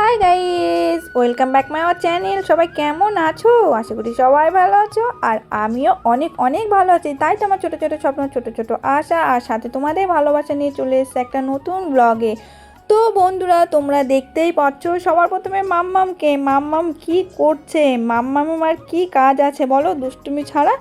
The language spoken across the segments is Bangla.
Hi guys, welcome back my our channel. সবাই কেমন আছো? আশা করি সবাই ভালো আছো, আর আমিও অনেক অনেক ভালো আছি। তাই তো আমার ছোটো ছোটো স্বপ্ন, ছোটো ছোটো আশা, আর সাথে তোমাদের ভালোবাসা নিয়ে চলে এসেছে একটা নতুন ব্লগে। তো বন্ধুরা, তোমরা দেখতেই পাচ্ছ সবার প্রথমে মাম্মাম কি করছে, মাম্মামের আর কি কাজ আছে বলো দুষ্টুমি ছাড়া।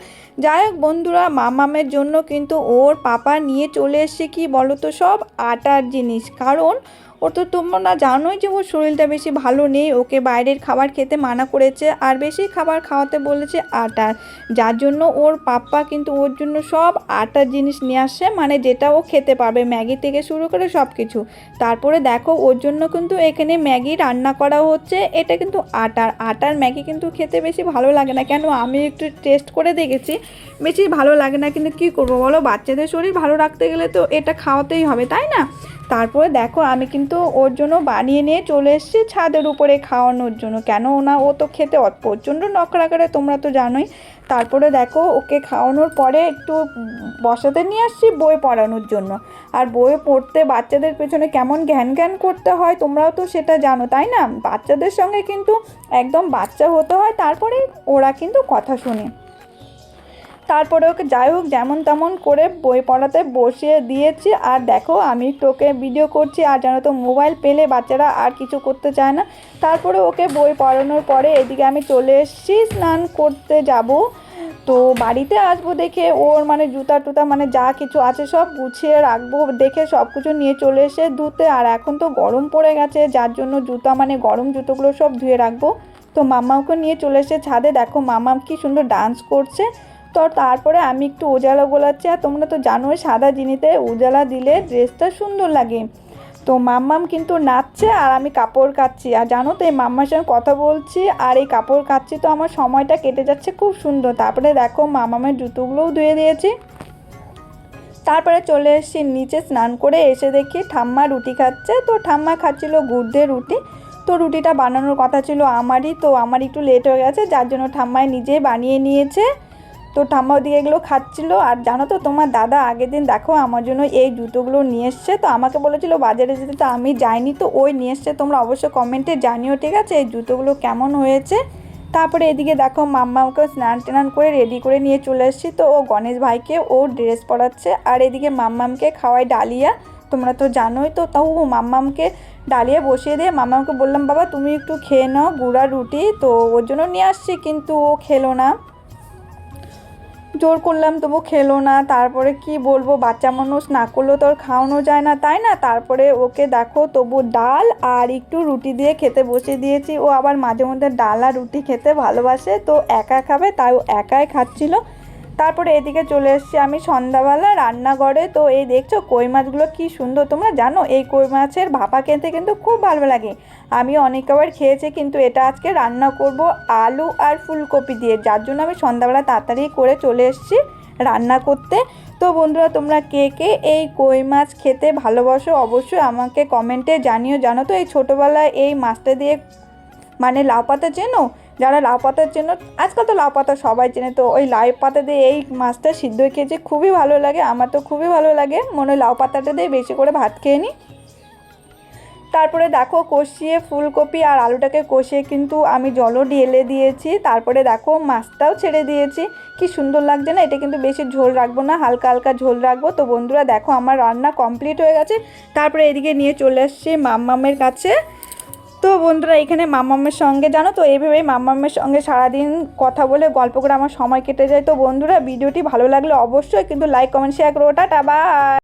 যাই হোক বন্ধুরা, মাম্মামের জন্য কিন্তু ওর পাপা নিয়ে চলে এসছে কি বলো তো, সব আটার জিনিস। কারণ ওর তো তোমরা জানোই যে ওর শরীরটা বেশি ভালো নেই, ওকে বাইরের খাবার খেতে মানা করেছে, আর বেশি খাবার খাওয়াতে বলেছে আটার। যার জন্য ওর পাপ্পা কিন্তু ওর জন্য সব আটার জিনিস নিয়ে আসছে, মানে যেটা ও খেতে পারবে, ম্যাগি থেকে শুরু করে সব কিছু। তারপরে দেখো ওর জন্য কিন্তু এখানে ম্যাগি রান্না করা হচ্ছে। এটা কিন্তু আটার ম্যাগি কিন্তু খেতে বেশি ভালো লাগে না, কেন আমি একটু টেস্ট করে দেখেছি, বেশি ভালো লাগে না। কিন্তু কী করবো বলো, বাচ্চাদের শরীর ভালো রাখতে গেলে তো এটা খাওয়াতেই হবে, তাই না? তারপরে দেখো আমি কিন্তু ওর জন্য বানিয়ে নিয়ে চলে এসেছি ছাদের উপরে খাওয়ানোর জন্য, কেন না ও তো খেতে প্রচণ্ড নখরা করে, তোমরা তো জানোই। তারপরে দেখো ওকে খাওয়ানোর পরে একটু বসাতে নিয়ে আসছি বই পড়ানোর জন্য। আর বই পড়তে বাচ্চাদের পেছনে কেমন ঘ্যান ঘ্যান করতে হয় তোমরাও তো সেটা জানো, তাই না? বাচ্চাদের সঙ্গে কিন্তু একদম বাচ্চা হতে হয়, তারপরে ওরা কিন্তু কথা শোনে। তারপরে ওকে যাই হোক যেমন তেমন করে বই পড়াতে বসিয়ে দিয়েছি। আর দেখো আমি তোকে ভিডিও করছি, আর জানো তো মোবাইল পেলে বাচ্চারা আর কিছু করতে চায় না। তারপরে ওকে বই পড়ানোর পরে এদিকে আমি চলে এসেছি স্নান করতে যাব। তো বাড়িতে আসবো দেখে ওর মানে জুতা টুতা মানে যা কিছু আছে সব গুছিয়ে রাখবো দেখে সব কিছু নিয়ে চলে এসে ধুতে। আর এখন তো গরম পড়ে গেছে, যার জন্য জুতা মানে গরম জুতোগুলো সব ধুয়ে রাখবো। তো মাম্মাকে নিয়ে চলে এসে ছাদে, দেখো মাম্মা কি সুন্দর ডান্স করছে। তো তারপরে আমি একটু উজালা গোলাচ্ছি, আর তোমরা তো জানোই সাদা জিনিসে উজালা দিলে ড্রেসটা সুন্দর লাগে। তো মাম্মাম কিন্তু নাচছে আর আমি কাপড় কাচ্ছি, আর জানো তো এই মাম্মার সঙ্গে কথা বলছি আর এই কাপড় কাচ্ছি, তো আমার সময়টা কেটে যাচ্ছে খুব সুন্দর। তারপরে দেখো মাম্মামের জুতোগুলোও ধুয়ে দিয়েছি। তারপরে চলে এসেছি নিচে স্নান করে, এসে দেখি ঠাম্মা রুটি খাচ্ছে। তো ঠাম্মা খাচ্ছিল গুড় দিয়ে রুটি। তো রুটিটা বানানোর কথা ছিল আমারই, তো আমার একটু লেট হয়ে গেছে, যার জন্য ঠাম্মায় নিজেই বানিয়ে নিয়েছে। তো ঠাম্মা ওদিকে এগুলো খাচ্ছিলো। আর জানো তো তোমার দাদা আগের দিন দেখো আমার জন্য এই জুতোগুলো নিয়ে এসছে, তো আমাকে বলেছিল বাজারে যেতে, তো আমি যাইনি, তো ওই নিয়ে এসছে। তোমরা অবশ্যই কমেন্টে জানিও, ঠিক আছে, এই জুতোগুলো কেমন হয়েছে। তারপরে এদিকে দেখো মাম্মাকে স্নান টান করে রেডি করে নিয়ে চলে এসেছি। তো ও গণেশ ভাইকে ও ড্রেস পরাচ্ছে, আর এদিকে মাম্মামকে খাওয়াই ডালিয়া, তোমরা তো জানোই। তো তাও মাম্মামকে ডালিয়া বসিয়ে দিয়ে মাম্মামকে বললাম বাবা তুমি একটু খেয়ে নাও গুঁড়া রুটি, তো ওর জন্য নিয়ে আসছি, কিন্তু ও খেলো না, জোর করলাম তবু খেলো না। তারপরে কি বলবো, বাচ্চা মানুষ না করলেও তো আর খাওয়ানো যায় না, তাই না? তারপরে ওকে দেখো তবু ডাল আর একটু রুটি দিয়ে খেতে বসিয়ে দিয়েছি। ও আবার মাঝে মধ্যে ডাল আর রুটি খেতে ভালোবাসে, তো একা খাবে তাই ও একাই খাচ্ছিল। তারপরে এদিকে চলে এসেছি আমি সন্ধ্যাবেলা রান্নাঘরে। তো এই দেখছো কই মাছগুলো কি সুন্দর, তোমরা জানো এই কই মাছের ভাপা খেতে কিন্তু খুব ভালো লাগে। আমি অনেকবার খেয়েছি, কিন্তু এটা আজকে রান্না করব আলু আর ফুলকপি দিয়ে, যার জন্য আমি সন্ধ্যাবেলা তাড়াতাড়ি করে চলে এসেছি রান্না করতে। তো বন্ধুরা, তোমরা কে কে এই কই মাছ খেতে ভালোবাসো অবশ্যই আমাকে কমেন্টে জানিও। জানো তো এই ছোটোবেলায় এই মাছটা দিয়ে মানে লাউ পাতা চেনো, যারা লাউ পাতা চেনো, আজকাল তো লাউ পাতা সবাই চেনে, তো ওই লাউ পাতা দিয়ে এই মাছটা সিদ্ধ খেয়েছে, খুবই ভালো লাগে, আমার তো খুবই ভালো লাগে, মনে হয় লাউ পাতাটা দিয়ে বেশি করে ভাত খেয়ে নিই। তারপরে দেখো কষিয়ে ফুলকপি আর আলুটাকে কষিয়ে কিন্তু আমি জলও ঢেলে দিয়েছি। তারপরে দেখো মাছটাও ছেড়ে দিয়েছি, কি সুন্দর লাগছে না? এটা কিন্তু বেশি ঝোল রাখবো না, হালকা হালকা ঝোল রাখবো। তো বন্ধুরা দেখো আমার রান্না কমপ্লিট হয়ে গেছে। তারপরে এদিকে নিয়ে চলে আসছি মাম্মামের কাছে। তো বন্ধুরা এখানে মাম্মামের সঙ্গে জানো তো এইভাবেই মাম্মামের সঙ্গে সারাদিন কথা বলে গল্প করে আমার সময় কেটে যায়। তো বন্ধুরা ভিডিওটি ভালো লাগলে অবশ্যই কিন্তু লাইক কমেন্ট শেয়ার করো। Tata bye.